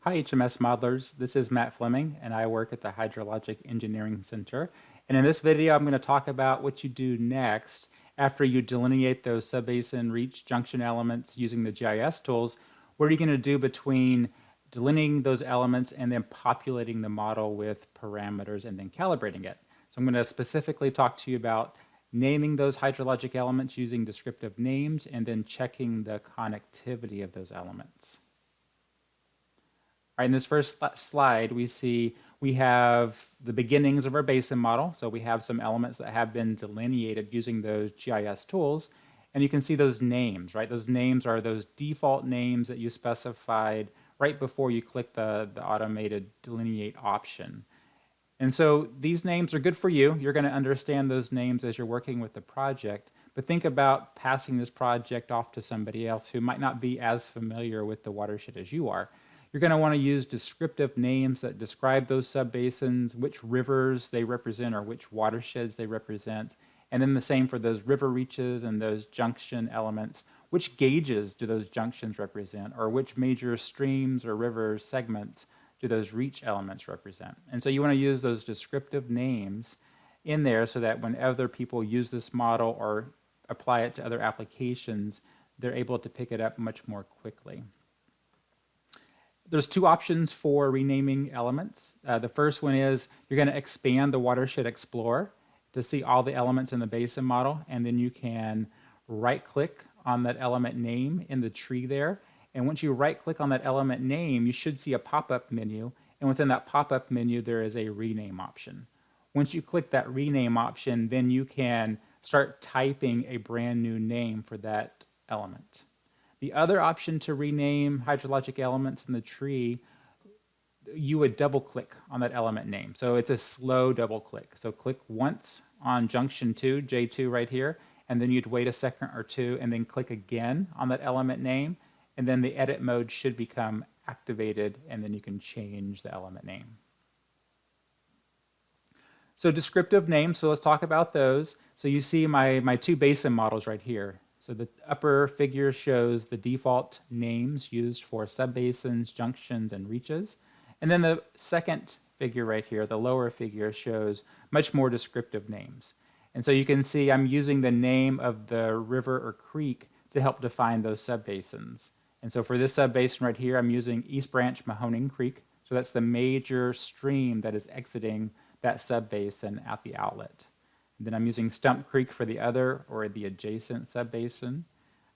Hi, HMS modelers. This is Matt Fleming, and I work at the Hydrologic Engineering Center. And in this video, I'm going to talk about what you do next after you delineate those subbasin reach junction elements using the GIS tools. What are you going to do between delineating those elements and then populating the model with parameters and then calibrating it? So I'm going to specifically talk to you about naming those hydrologic elements using descriptive names and then checking the connectivity of those elements. All right, in this first slide, we have the beginnings of our basin model. So we have some elements that have been delineated using those GIS tools. And you can see those names, right? Those names are those default names that you specified right before you click the automated delineate option. And so these names are good for you. You're going to understand those names as you're working with the project. But think about passing this project off to somebody else who might not be as familiar with the watershed as you are. You're going to want to use descriptive names that describe those subbasins, which rivers they represent or which watersheds they represent. And then the same for those river reaches and those junction elements. Which gauges do those junctions represent, or which major streams or river segments do those reach elements represent? And so you want to use those descriptive names in there so that when other people use this model or apply it to other applications, they're able to pick it up much more quickly. There's two options for renaming elements. The first one is you're going to expand the Watershed Explorer to see all the elements in the basin model, and then you can right-click on that element name in the tree there. And once you right-click on that element name, you should see a pop-up menu, and within that pop-up menu, there is a rename option. Once you click that rename option, then you can start typing a brand new name for that element. The other option to rename hydrologic elements in the tree, you would double click on that element name. So it's a slow double click. So click once on junction 2, J2 right here, and then you'd wait a second or two and then click again on that element name, and then the edit mode should become activated, and then you can change the element name. So descriptive names, so let's talk about those. So you see my two basin models right here. So the upper figure shows the default names used for subbasins, junctions, and reaches. And then the second figure right here, the lower figure, shows much more descriptive names. And so you can see I'm using the name of the river or creek to help define those subbasins. And so for this subbasin right here, I'm using East Branch Mahoning Creek. So that's the major stream that is exiting that subbasin at the outlet. Then I'm using Stump Creek for the other or the adjacent subbasin.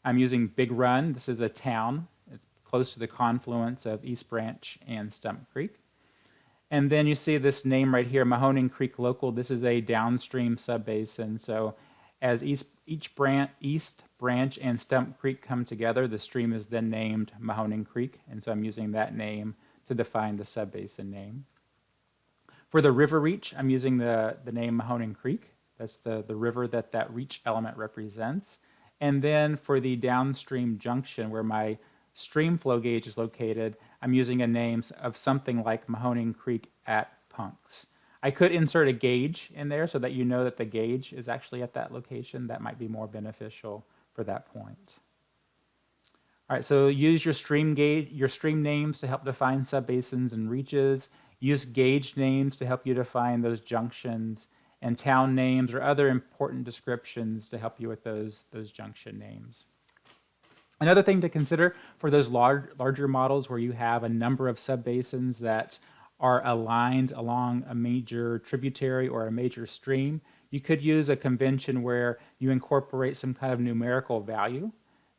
I'm using Big Run. This is a town. It's close to the confluence of East Branch and Stump Creek. And then you see this name right here, Mahoning Creek Local. This is a downstream subbasin. So as East Branch and Stump Creek come together, the stream is then named Mahoning Creek. And so I'm using that name to define the subbasin name. For the river reach, I'm using the name Mahoning Creek. That's the river that reach element represents. And then for the downstream junction where my stream flow gauge is located, I'm using a name of something like Mahoning Creek at Punks. I could insert a gauge in there so that you know that the gauge is actually at that location. That might be more beneficial for that point. All right, so use your stream names to help define subbasins and reaches. Use gauge names to help you define those junctions, and town names or other important descriptions to help you with those junction names. Another thing to consider for those larger models where you have a number of subbasins that are aligned along a major tributary or a major stream, you could use a convention where you incorporate some kind of numerical value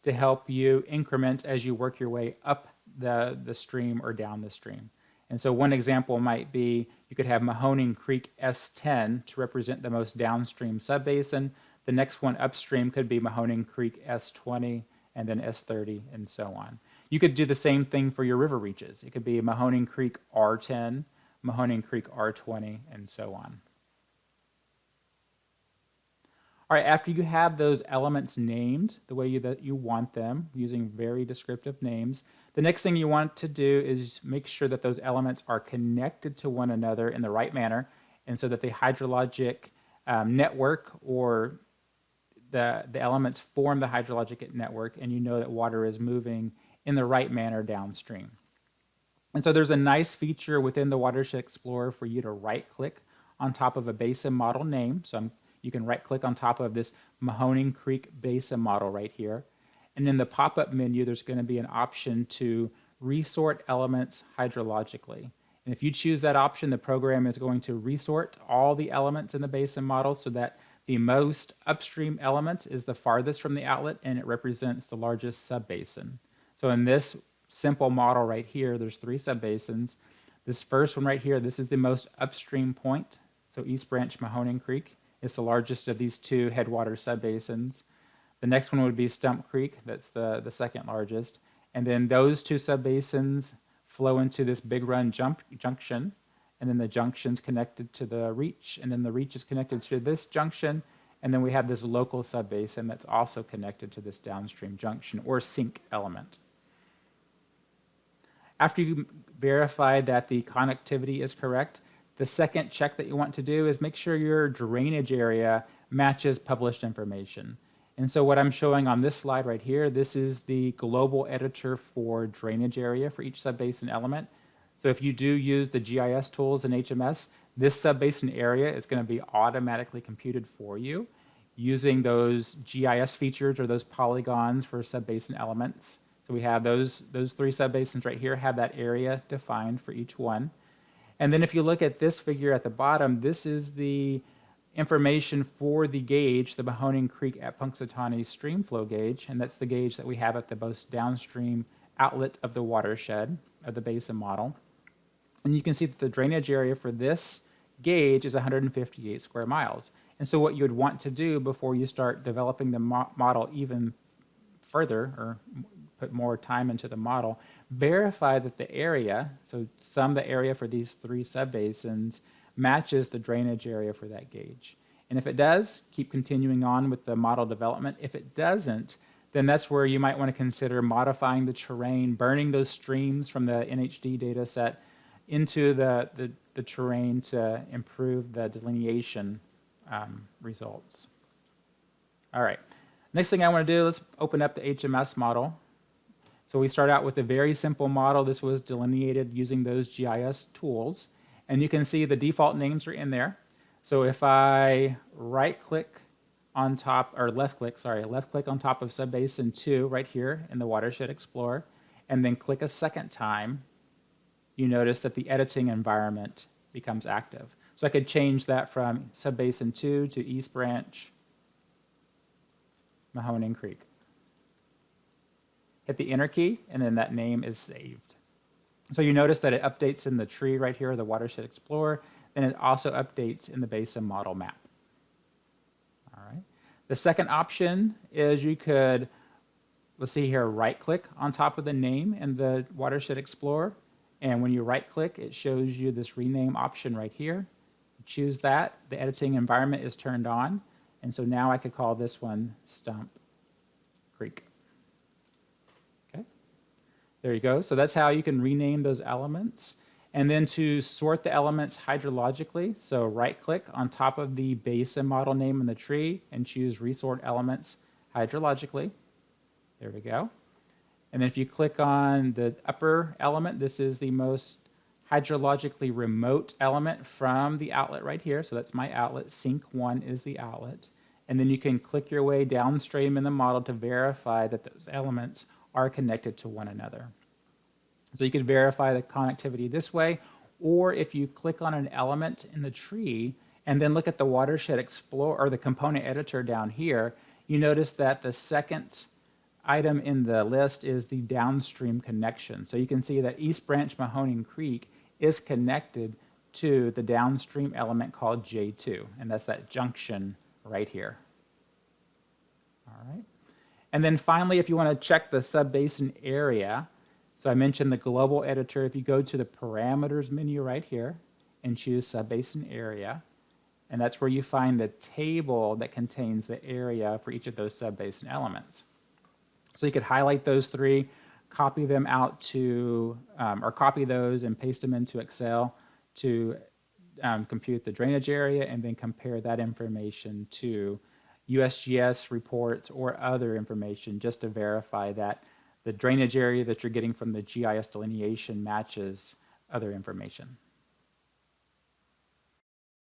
to help you increment as you work your way up the stream or down the stream. And so one example might be you could have Mahoning Creek S10 to represent the most downstream subbasin. The next one upstream could be Mahoning Creek S20 and then S30 and so on. You could do the same thing for your river reaches. It could be Mahoning Creek R10, Mahoning Creek R20, and so on. All right, after you have those elements named the way that you want them, using very descriptive names, the next thing you want to do is make sure that those elements are connected to one another in the right manner, and so that the hydrologic network or the elements form the hydrologic network, and you know that water is moving in the right manner downstream. And so there's a nice feature within the Watershed Explorer for you to right-click on top of a basin model name. So you can right-click on top of this Mahoning Creek Basin model right here. And in the pop-up menu, there's going to be an option to resort elements hydrologically. And if you choose that option, the program is going to resort all the elements in the basin model so that the most upstream element is the farthest from the outlet and it represents the largest subbasin. So in this simple model right here, there's 3 subbasins. This first one right here, this is the most upstream point. So East Branch Mahoning Creek is the largest of these 2 headwater subbasins. The next one would be Stump Creek, that's the second largest. And then those 2 subbasins flow into this Big Run junction, and then the junction's connected to the reach, and then the reach is connected to this junction, and then we have this local subbasin that's also connected to this downstream junction or sink element. After you verify that the connectivity is correct, the second check that you want to do is make sure your drainage area matches published information. And so what I'm showing on this slide right here, this is the global editor for drainage area for each subbasin element. So if you do use the GIS tools in HMS, this subbasin area is going to be automatically computed for you using those GIS features or those polygons for subbasin elements. So we have those 3 subbasins right here have that area defined for each one. And then if you look at this figure at the bottom, this is the information for the gauge, the Mahoning Creek at Punxsutawney stream flow gauge, and that's the gauge that we have at the most downstream outlet of the watershed of the basin model. And you can see that the drainage area for this gauge is 158 square miles. And so what you would want to do before you start developing the model even further, or put more time into the model, verify that the area, so sum the area for these 3 subbasins, matches the drainage area for that gauge. And if it does, keep continuing on with the model development. If it doesn't, then that's where you might want to consider modifying the terrain, burning those streams from the NHD data set into the terrain to improve the delineation results. All right, next thing I want to do, let's open up the HMS model. So we start out with a very simple model. This was delineated using those GIS tools. And you can see the default names are in there. So if I right-click on top, or left-click on top of subbasin 2 right here in the Watershed Explorer, and then click a second time, you notice that the editing environment becomes active. So I could change that from subbasin 2 to East Branch Mahoning Creek. Hit the enter key, and then that name is saved. So you notice that it updates in the tree right here, the Watershed Explorer, and it also updates in the basin model map. All right. The second option is you could, let's see here, right-click on top of the name in the Watershed Explorer, and when you right-click, it shows you this rename option right here. You choose that, the editing environment is turned on, and so now I could call this one Stump Creek. There you go. So that's how you can rename those elements. And then to sort the elements hydrologically, so right-click on top of the basin model name in the tree and choose Resort Elements hydrologically. There we go. And then if you click on the upper element, this is the most hydrologically remote element from the outlet right here. So that's my outlet. Sink 1 is the outlet. And then you can click your way downstream in the model to verify that those elements are connected to one another. So you could verify the connectivity this way, or if you click on an element in the tree and then look at the Watershed Explorer or the component editor down here, you notice that the second item in the list is the downstream connection. So you can see that East Branch Mahoning Creek is connected to the downstream element called J2, and that's that junction right here. All right. And then finally, if you want to check the subbasin area, so I mentioned the global editor. If you go to the parameters menu right here and choose subbasin area, and that's where you find the table that contains the area for each of those subbasin elements. So you could highlight those 3, copy them out to, or copy those and paste them into Excel to compute the drainage area, and then compare that information to USGS reports or other information just to verify that the drainage area that you're getting from the GIS delineation matches other information.